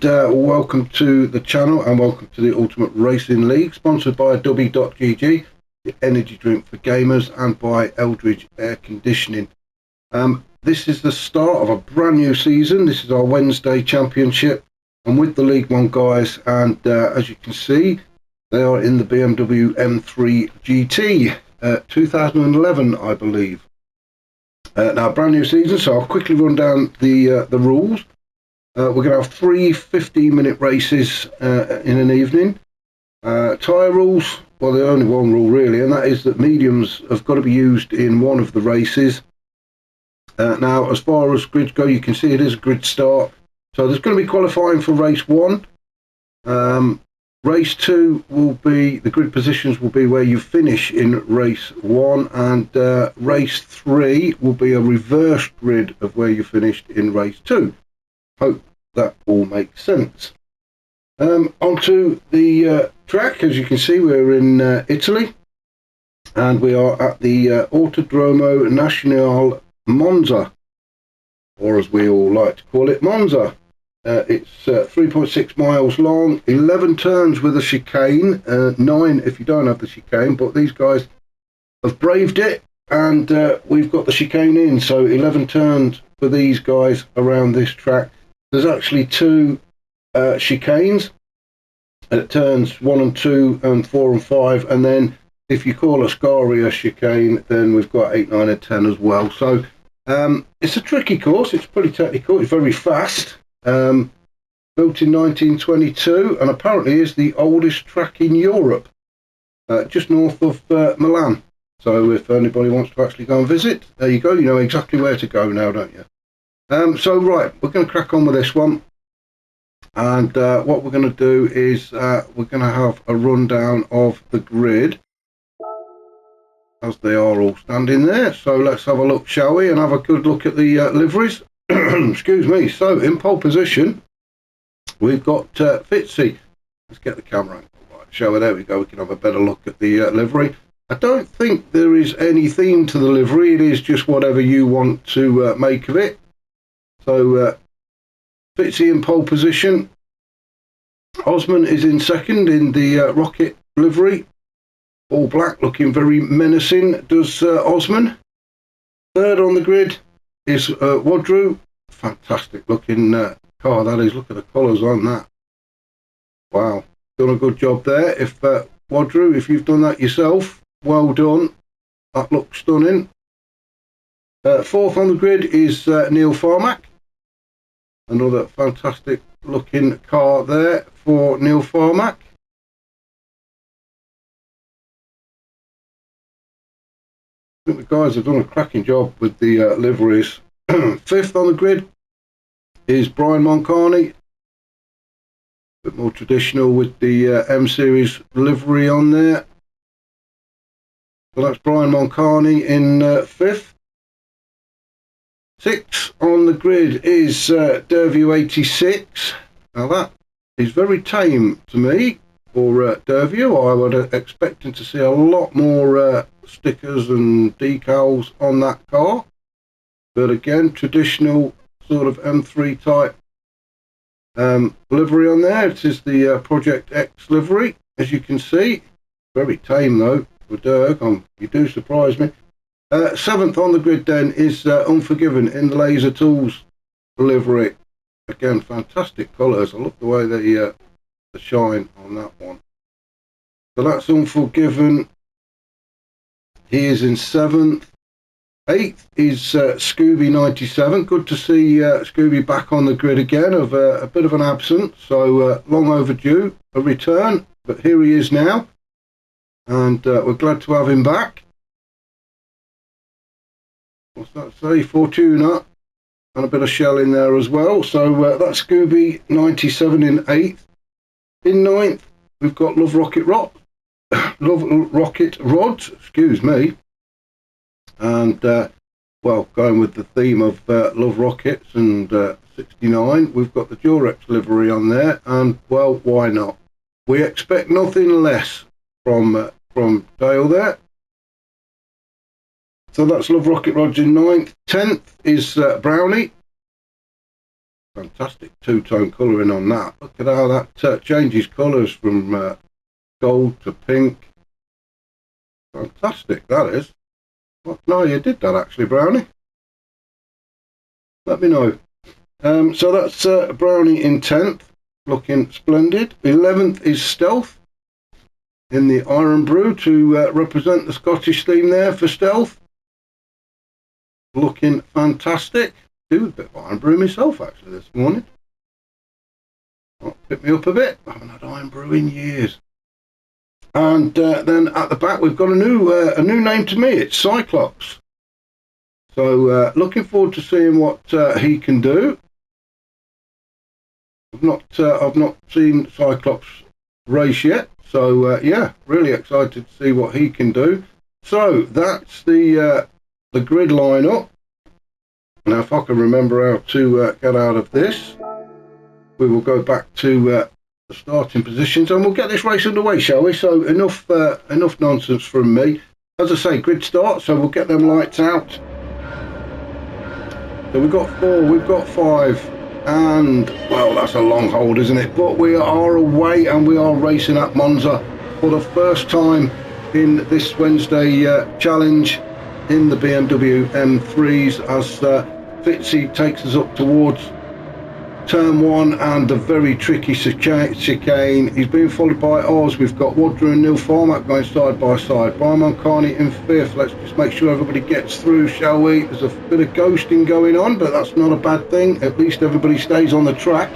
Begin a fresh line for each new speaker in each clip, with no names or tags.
and welcome to the channel and welcome to the Ultimate Racing League, sponsored by W.GG, the energy drink for gamers, and by Eldridge Air Conditioning. This is the start of a brand new season. This is our Wednesday championship. I'm with the League One guys, and as you can see, they are in the BMW M3 GT 2011, I believe. Now, brand new season, so I'll quickly run down the rules. We're going to have 3 15-minute races in an evening. Tyre rules, well, there's only one rule really, and that is that mediums have got to be used in one of the races. Now, as far as grids go, you can see it is a grid start. So there's going to be qualifying for race 1. Race 2 will be, the grid positions will be where you finish in race 1, and race 3 will be a reverse grid of where you finished in race 2. Hope that all makes sense. Onto the track. As you can see, we're in Italy, and we are at the Autodromo Nazionale Monza, or as we all like to call it, Monza. It's 3.6 miles long, 11 turns with a chicane, 9 if you don't have the chicane, but these guys have braved it, and we've got the chicane in, so 11 turns for these guys around this track. There's actually 2 chicanes at turns 1 and 2 and 4 and 5, and then if you call Ascari a chicane, then we've got 8, 9 and 10 as well. So it's a tricky course. It's pretty technical. It's very fast. Built in 1922, and apparently is the oldest track in Europe, just north of Milan. So if anybody wants to actually go and visit, there you go. You know exactly where to go now, don't you? So right, we're going to crack on with this one, and what we're going to do is we're going to have a rundown of the grid as they are all standing there. So let's have a look, shall we, and have a good look at the liveries. Excuse me. So in pole position, we've got Fitzy. Let's get the camera angle right, shall we? There we go. We can have a better look at the livery. I don't think there is any theme to the livery. It is just whatever you want to make of it. So Fitzy in pole position. Osman is in second in the Rocket livery. All black, looking very menacing, does Osman. Third on the grid is Wadru. Fantastic looking car that is. Look at the colours on that. Wow, done a good job there. If Wadru, if you've done that yourself, well done. That looks stunning. Fourth on the grid is Neil Farmack. Another fantastic looking car there for Neil Farmack. I think the guys have done a cracking job with the liveries. Fifth on the grid is Brian Moncani. A bit more traditional with the M Series livery on there. So that's Brian Moncani in 5th. 6th on the grid is Derview 86. Now that is very tame to me for Derview. I would expect him to see a lot more stickers and decals on that car. But again, traditional sort of M3 type livery on there. It is the Project X livery, as you can see. Very tame though for Derg. You do surprise me. 7th on the grid then is Unforgiven in the Laser Tools livery. Again, fantastic colours. I love the way the shine on that one. So that's Unforgiven. He is in 7th. 8th is Scooby 97. Good to see Scooby back on the grid again, of a bit of an absence. So long overdue a return, but here he is now, and we're glad to have him back. What's that say? Fortuna, and a bit of shell in there as well. So that's Scooby 97 in 8th. In 9th, we've got Love Rocket Rods, excuse me. And well, going with the theme of Love Rockets and 69, we've got the Durex livery on there, and well, why not? We expect nothing less from Dale there. So that's Love Rocket Rods in 9th. 10th is Brownie. fantastic two-tone colouring on that. Look at how that changes colours from gold to pink. Fantastic, that is. Well, no, you did that actually, Brownie. Let me know. So that's Brownie in 10th, looking splendid. 11th is Stealth in the Iron Brew to represent the Scottish theme there for Stealth. Looking fantastic. Do a bit of Iron Brew myself actually this morning. Oh, pick me up a bit. I haven't had Iron Brew in years. And then at the back we've got a new name to me. It's Cyclops. So looking forward to seeing what he can do. I've not seen Cyclops race yet, so yeah, really excited to see what he can do. So that's the grid lineup. Now, if I can remember how to get out of this, we will go back to the starting positions and we'll get this race underway, shall we? So enough nonsense from me. As I say, grid start, so we'll get them lights out. So we've got 4, we've got 5. And, well, that's a long hold, isn't it? But we are away and we are racing at Monza for the first time in this Wednesday challenge in the BMW M3s as Fitzy takes us up towards turn 1 and a very tricky chicane. He's being followed by Oz. We've got Wadru and Neil Farmack going side by side. Brian Moncani in 5th. Let's just make sure everybody gets through, shall we? There's a bit of ghosting going on, but that's not a bad thing. At least everybody stays on the track.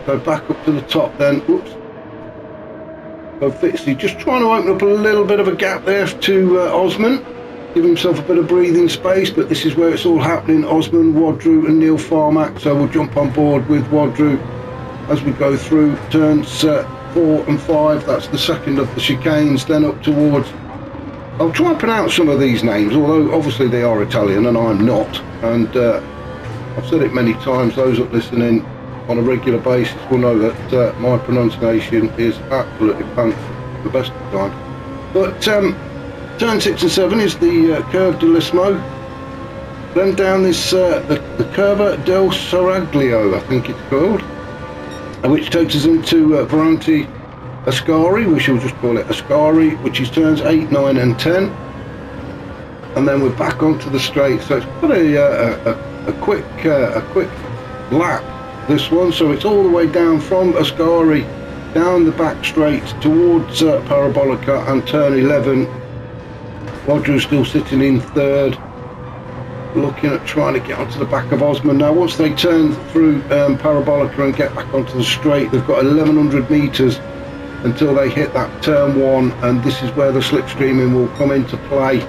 Go back up to the top then. Oops. So Fitzy just trying to open up a little bit of a gap there to Osman. Give himself a bit of breathing space, but this is where it's all happening. Osman, Wadru and Neil Farmack, so we'll jump on board with Wadru as we go through turns 4 and 5. That's the second of the chicanes, then up towards, I'll try and pronounce some of these names, although obviously they are Italian and I'm not, and I've said it many times. Those that listening on a regular basis will know that my pronunciation is absolutely pants the best of the time. But turn 6 and 7 is the Curve de Lismo. Then down this the Curva del Seraglio, I think it's called, which takes us into Variante Ascari. We shall just call it Ascari, which is turns 8, 9 and 10. And then we're back onto the straight. So it's got a quick lap, this one. So it's all the way down from Ascari, down the back straight towards Parabolica and turn 11. Wadru's still sitting in 3rd, looking at trying to get onto the back of Osman. Now, once they turn through Parabolica and get back onto the straight, they've got 1,100 metres until they hit that turn 1, and this is where the slipstreaming will come into play.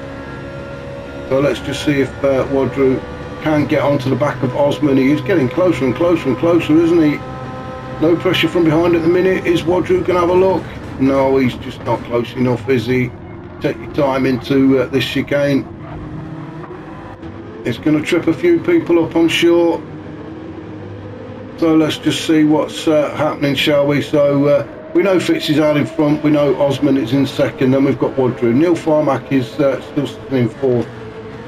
So let's just see if Wadru can get onto the back of Osman. He is getting closer and closer and closer, isn't he? No pressure from behind at the minute. Is Wadru going to have a look? No, he's just not close enough, is he? Take your time into this chicane. It's going to trip a few people up, I'm sure. So let's just see what's happening, shall we? So we know Fitz is out in front. We know Osman is in 2nd. Then we've got Wadru. Neil Farmack is still sitting in 4th.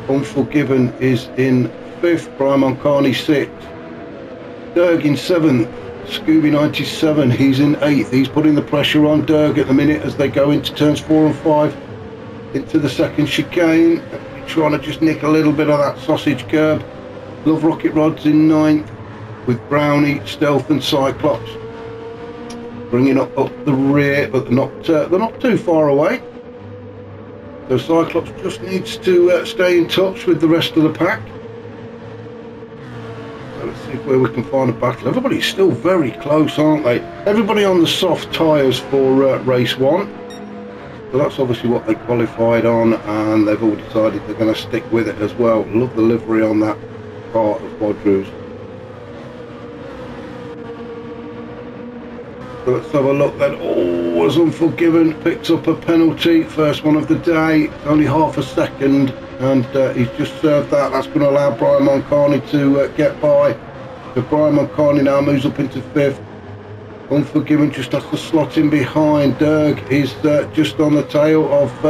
Unforgiven is in 5th. Brian Moncani 6th. Derg in 7th. Scooby 97, he's in 8th. He's putting the pressure on Derg at the minute as they go into turns 4 and 5. Into the second chicane, trying to just nick a little bit of that sausage curb. Love Rocket Rods in 9th with Brownie, Stealth and Cyclops bringing up the rear, but they're not too far away. So Cyclops just needs to stay in touch with the rest of the pack. So let's see where we can find a battle. Everybody's still very close, aren't they? Everybody on the soft tyres for race 1. So that's obviously what they qualified on, and they've all decided they're going to stick with it as well. Love the livery on that part of Wadru's. So let's have a look then. Oh, was Unforgiven picks up a penalty, first one of the day. It's only half a second, and he's just served that. That's going to allow Brian Moncani to get by. So Brian Moncani now moves up into 5th. Unforgiven just has to slot in behind. Derg is just on the tail of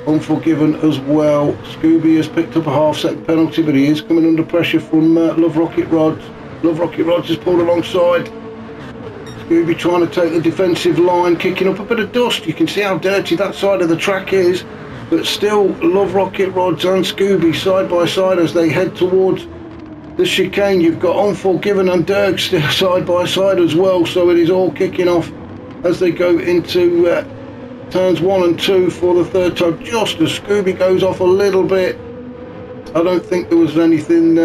Unforgiven as well. Scooby has picked up a half-second penalty, but he is coming under pressure from Love Rocket Rods. Love Rocket Rods has pulled alongside. Scooby trying to take the defensive line, kicking up a bit of dust. You can see how dirty that side of the track is, but still Love Rocket Rods and Scooby side by side as they head towards the chicane. You've got Unforgiven and Derg still side by side as well, so it is all kicking off as they go into turns 1 and 2 for the third time. Just as Scooby goes off a little bit, I don't think there was anything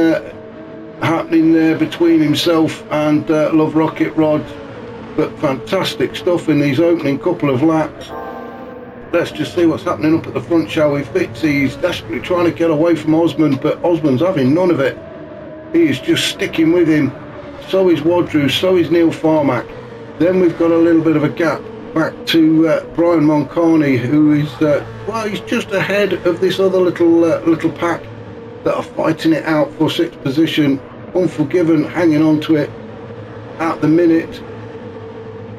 happening there between himself and Love Rocket Rods, but fantastic stuff in these opening couple of laps. Let's just see what's happening up at the front, shall we? Fitzy's desperately trying to get away from Osmond, but Osmond's having none of it. He is just sticking with him. So is Wadru, so is Neil Farmack. Then we've got a little bit of a gap back to Brian Moncani, who is, well, he's just ahead of this other little pack that are fighting it out for 6th position. Unforgiven hanging on to it at the minute,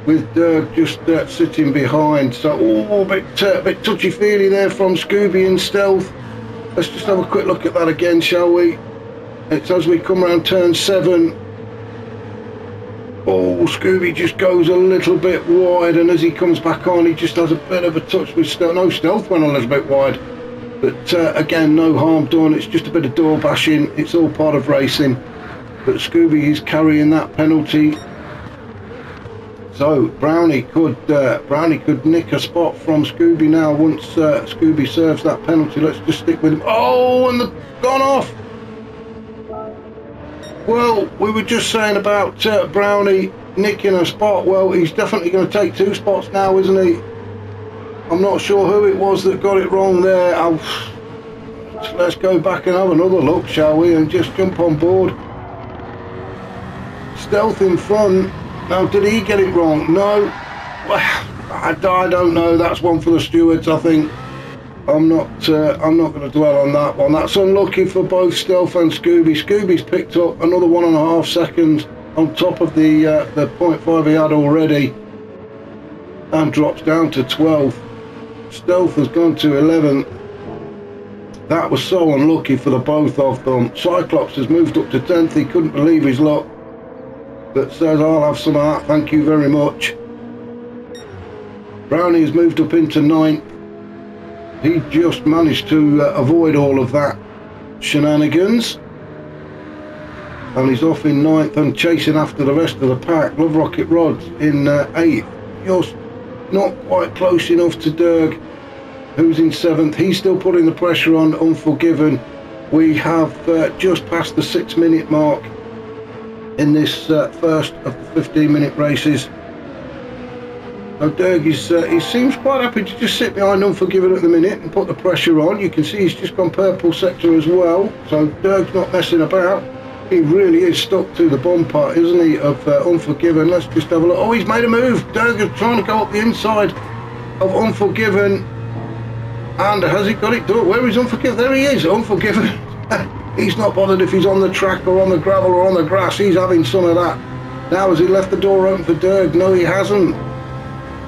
with Derg just sitting behind. So, a bit touchy-feely there from Scooby in stealth. Let's just have a quick look at that again, shall we? It's as we come around turn 7. Oh, Scooby just goes a little bit wide, and as he comes back on, he just has a bit of a touch with stealth. No, stealth went a little bit wide, but again, no harm done. It's just a bit of door bashing. It's all part of racing, but Scooby is carrying that penalty. So Brownie could nick a spot from Scooby now once Scooby serves that penalty. Let's just stick with him. Oh, and gone off. Well, we were just saying about Brownie nicking a spot. Well, he's definitely going to take 2 spots now, isn't he? I'm not sure who it was that got it wrong there. Let's go back and have another look, shall we, and just jump on board. Stealth in front. Now, did he get it wrong? No. Well, I don't know. That's one for the stewards, I think. I'm not going to dwell on that one. That's unlucky for both Stealth and Scooby. Scooby's picked up another 1.5 seconds on top of the 0.5 he had already, and drops down to 12th. Stealth has gone to 11th. That was so unlucky for the both of them. Cyclops has moved up to 10th. He couldn't believe his luck, but says, I'll have some of that, thank you very much. Brownie has moved up into 9th. He just managed to avoid all of that shenanigans, and he's off in 9th and chasing after the rest of the pack. Love Rocket Rods in 8th, just not quite close enough to Derg, who's in 7th. He's still putting the pressure on Unforgiven. We have just passed the 6-minute mark in this first of the 15-minute races. So Derg he seems quite happy to just sit behind Unforgiven at the minute and put the pressure on. You can see he's just gone purple sector as well, so Derg's not messing about. He really is stuck to the bumper, isn't he, of Unforgiven. Let's just have a look. Oh, he's made a move. Derg is trying to go up the inside of Unforgiven, and has he got it done? Where is Unforgiven? There he is, Unforgiven. He's not bothered if he's on the track or on the gravel or on the grass. He's having some of that. Now, has he left the door open for Derg? No, he hasn't.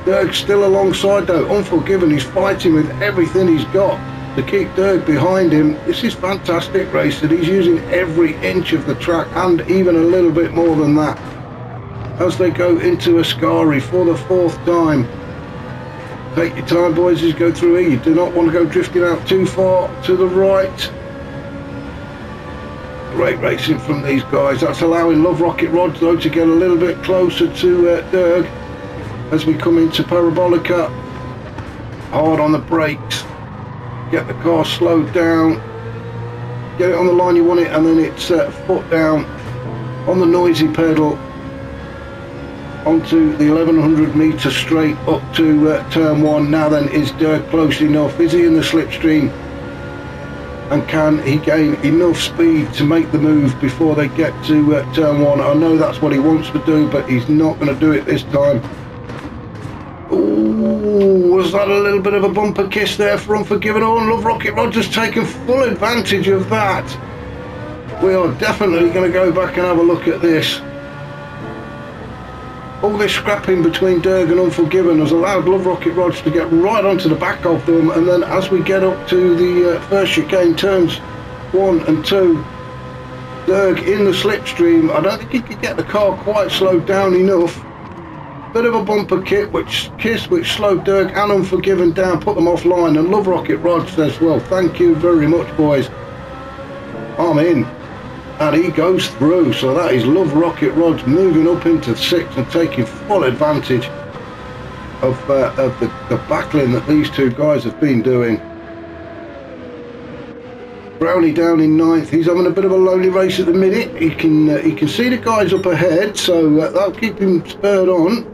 Derg's still alongside though. Unforgiven is fighting with everything he's got to keep Derg behind him. This is fantastic racing. He's using every inch of the track and even a little bit more than that as they go into Ascari for the 4th time. Take your time, boys, as you go through here. You do not want to go drifting out too far to the right. Great racing from these guys. That's allowing Love Rocket Rods though to get a little bit closer to Derg as we come into Parabolica. Hard on the brakes, get the car slowed down, get it on the line you want it, and then it's foot down on the noisy pedal onto the 1100 metre straight up to turn 1. Now then, is Derg close enough? Is he in the slipstream? And can he gain enough speed to make the move before they get to turn 1? I know that's what he wants to do, but he's not going to do it this time. Ooh, was that a little bit of a bumper kiss there for Unforgiven? Oh, and Love Rocket Rods has taken full advantage of that. We are definitely going to go back and have a look at this. All this scrapping between Derg and Unforgiven has allowed Love Rocket Rods to get right onto the back of them, and then as we get up to the first chicane, turns 1 and 2, Derg in the slipstream. I don't think he could get the car quite slowed down enough. Bit of a bumper which slowed Derg and Unforgiven down, put them offline, and Love Rocket Rod says, well, thank you very much, boys. I'm in. And he goes through, so that is Love Rocket Rod's moving up into 6th and taking full advantage of the battling that these two guys have been doing. Brownie down in 9th. He's having a bit of a lonely race at the minute. He can see the guys up ahead, so that'll keep him spurred on.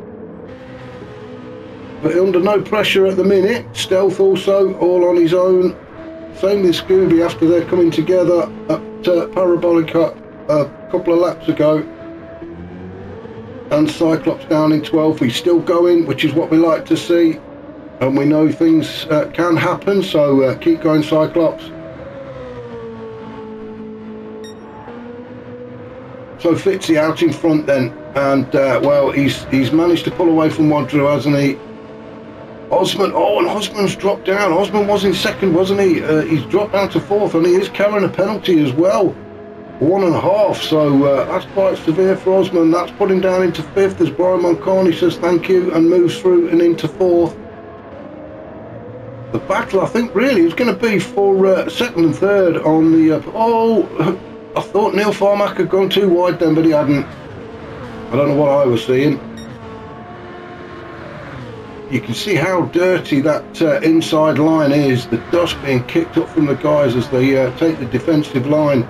But under no pressure at the minute. Stealth also all on his own. Same with Scooby after they're coming together at Parabolica a couple of laps ago. And Cyclops down in 12th. He's still going, which is what we like to see. And we know things can happen, so keep going, Cyclops. So Fitzy out in front then, and well, he's managed to pull away from Wadru, hasn't he? Osman, oh, and Osman's dropped down. Osman was in 2nd, wasn't he? He's dropped down to 4th, and he is carrying a penalty as well. 1.5, so that's quite severe for Osman. That's put him down into 5th as Brian Moncani says thank you and moves through and into 4th. The battle, I think, really is going to be for 2nd and 3rd on the... oh, I thought Neil Farmack had gone too wide then, but he hadn't. I don't know what I was seeing. You can see how dirty that inside line is. The dust being kicked up from the guys as they take the defensive line.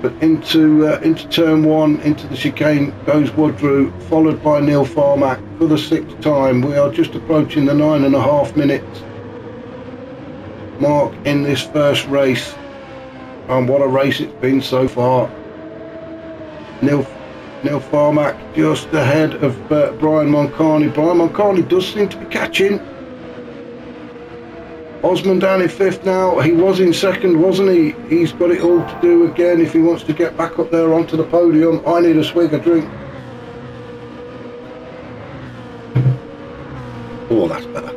But into turn 1, into the chicane goes Woodrow, followed by Neil Farmack for the 6th time. We are just approaching the 9.5 minutes mark in this first race. And what a race it's been so far. Neil Farmack just ahead of Brian Moncani. Brian Moncani does seem to be catching. Osman down in 5th now. He was in 2nd, wasn't he? He's got it all to do again if he wants to get back up there onto the podium. I need a swig of drink. Oh, that's better.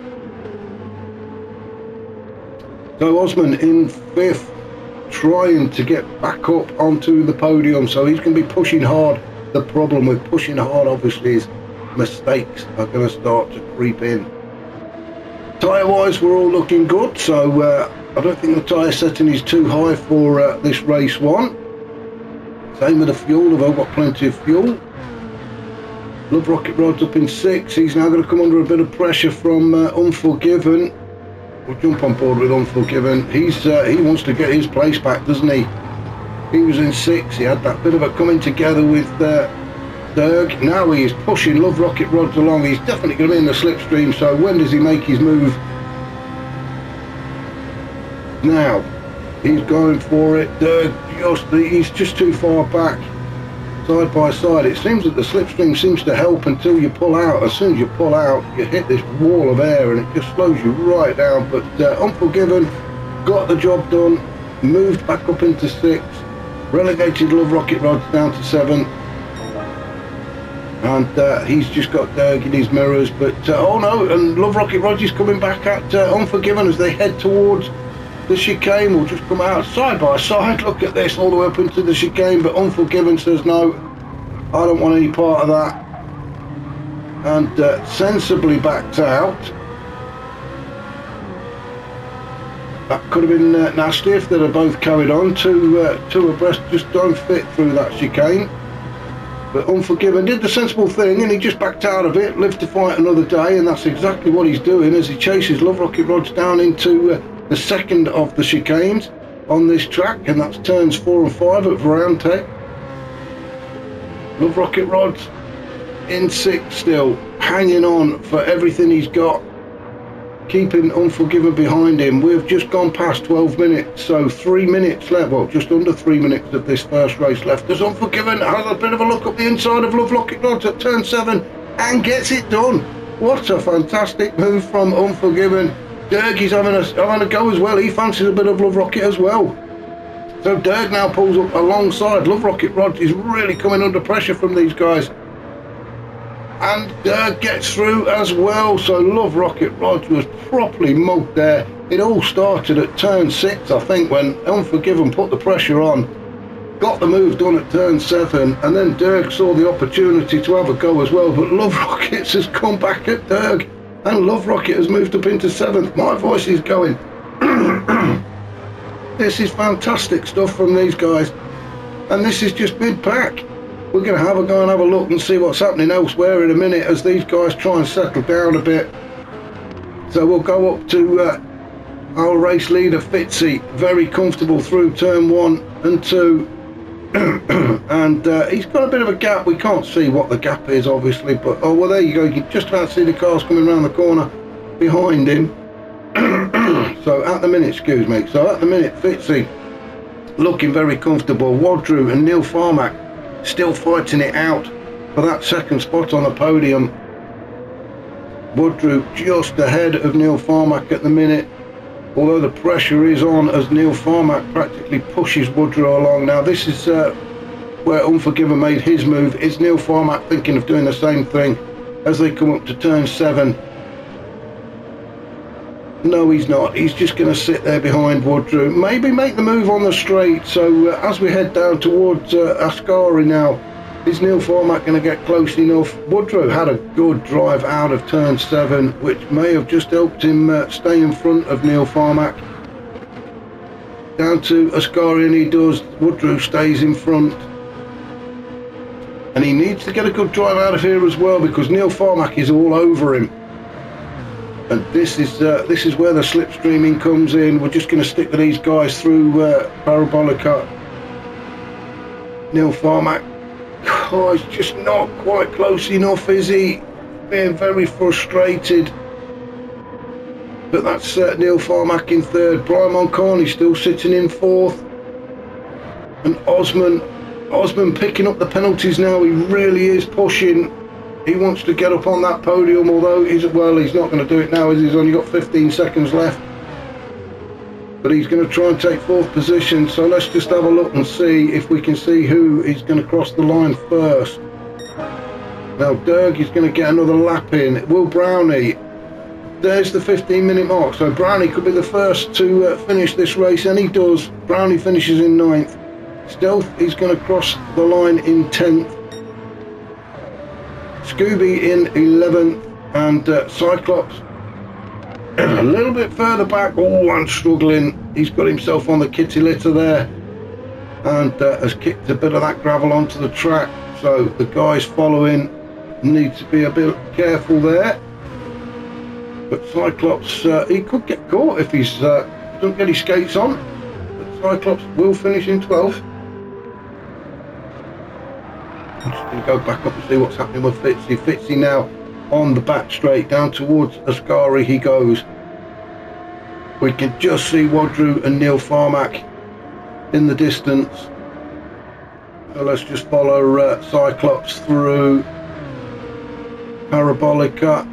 So Osman in 5th, trying to get back up onto the podium, so he's going to be pushing hard. The problem with pushing hard obviously is mistakes are going to start to creep in. Tyre wise we're all looking good, so I don't think the tyre setting is too high for this race 1. Same with the fuel, they've all got plenty of fuel. Love Rocket Rod's up in 6. He's now going to come under a bit of pressure from Unforgiven. We'll jump on board with Unforgiven. He wants to get his place back, doesn't he? He was in 6. He had that bit of a coming together with Derg. Now he is pushing Love Rocket Rods along. He's definitely going to be in the slipstream, so when does he make his move? Now he's going for it. Derg he's just too far back, side by side. It seems that the slipstream seems to help until you pull out. As soon as you pull out, you hit this wall of air and it just slows you right down. But Unforgiven got the job done, moved back up into 6, relegated Love Rocket Rods down to 7, and he's just got Derg in his mirrors. But oh no, and Love Rocket Rods is coming back at Unforgiven as they head towards the chicane. Will just come out side by side. Look at this, all the way up into the chicane, but Unforgiven says no, I don't want any part of that, and sensibly backed out. That could have been nasty if they'd have both carried on. Two abreast just don't fit through that chicane. But Unforgiven did the sensible thing and he just backed out of it, lived to fight another day, and that's exactly what he's doing as he chases Love Rocket Rods down into the 2nd of the chicanes on this track, and that's turns 4 and 5 at Varante. Love Rocket Rods in 6 still, hanging on for everything he's got, keeping Unforgiven behind him. We've just gone past 12 minutes, so 3 minutes left, well, just under 3 minutes of this first race left, as Unforgiven has a bit of a look up the inside of Love Rocket Rods at turn 7 and gets it done. What a fantastic move from Unforgiven. Derg is having a go as well. He fancies a bit of Love Rocket as well. So Derg now pulls up alongside. Love Rocket Rods is really coming under pressure from these guys. And Derg gets through as well. So Love Rocket Rods was properly mugged there. It all started at turn 6, I think, when Unforgiven put the pressure on. got the move done at turn 7, and then Derg saw the opportunity to have a go as well, but Love Rockets has come back at Derg, and Love Rocket has moved up into 7th. My voice is going. This is fantastic stuff from these guys, and this is just mid-pack. We're going to have a go and have a look and see what's happening elsewhere in a minute as these guys try and settle down a bit. So we'll go up to our race leader Fitzy, very comfortable through turn 1 and 2. And he's got a bit of a gap. We can't see what the gap is obviously, but oh well, there you go, you can just about see the cars coming around the corner behind him. So at the minute, Fitzy looking very comfortable. Wadru and Neil Farmack still fighting it out for that second spot on the podium. Wadru just ahead of Neil Farmack at the minute, although the pressure is on as Neil Farmack practically pushes Woodrow along. Now this is where Unforgiven made his move. Is Neil Farmack thinking of doing the same thing as they come up to turn 7? No, he's not. He's just going to sit there behind Woodrow. Maybe make the move on the straight. So as we head down towards Ascari now, is Neil Farmack going to get close enough? Woodrow had a good drive out of turn 7, which may have just helped him stay in front of Neil Farmack. Down to Ascari, and he does. Woodrow stays in front. And he needs to get a good drive out of here as well, because Neil Farmack is all over him. And this is where the slipstreaming comes in. We're just going to stick with these guys through Parabolica. Neil Farmack, oh, he's just not quite close enough, is he? Being very frustrated. But that's Neil Farmack in 3rd. Brian Moncarney still sitting in 4th. And Osman picking up the penalties now. He really is pushing. He wants to get up on that podium, although he's not going to do it now as he's only got 15 seconds left. But he's going to try and take 4th position, so let's just have a look and see if we can see who is going to cross the line first. Now Derg is going to get another lap in. Will Brownie, there's the 15-minute mark, so Brownie could be the first to finish this race, and he does. Brownie finishes in 9th. Stealth is going to cross the line in 10th. Scooby in 11th, and Cyclops a little bit further back. Oh, and struggling. He's got himself on the kitty litter there, and has kicked a bit of that gravel onto the track, so the guys following need to be a bit careful there. But Cyclops, he could get caught if he's doesn't get his skates on, but Cyclops will finish in 12th. I'm just going to go back up and see what's happening with Fitzy. Fitzy now on the back straight, down towards Ascari he goes. We can just see Wadru and Neil Farmack in the distance. So let's just follow Cyclops through Parabolica.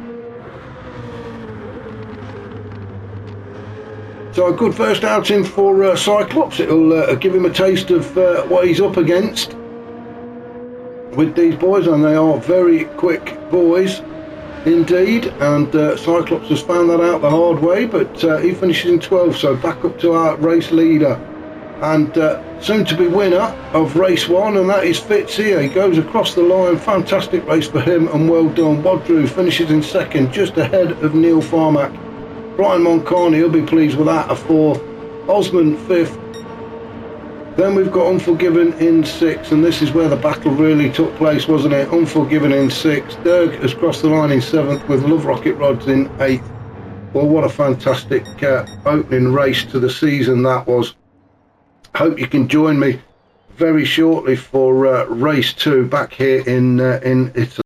So a good first outing for Cyclops. It'll give him a taste of what he's up against with these boys, and they are very quick boys indeed, and Cyclops has found that out the hard way, but he finishes in 12th, so back up to our race leader and soon to be winner of race 1, and that is Fitzy. He goes across the line. Fantastic race for him, and well done. Wadru finishes in 2nd, just ahead of Neil Farmack. Brian Moncarney will be pleased with that, a 4th. Osman 5th. Then we've got Unforgiven in 6th, and this is where the battle really took place, wasn't it? Unforgiven in 6th. Derg has crossed the line in 7th with Love Rocket Rods in 8th. Well, what a fantastic opening race to the season that was. Hope you can join me very shortly for race 2 back here in Italy.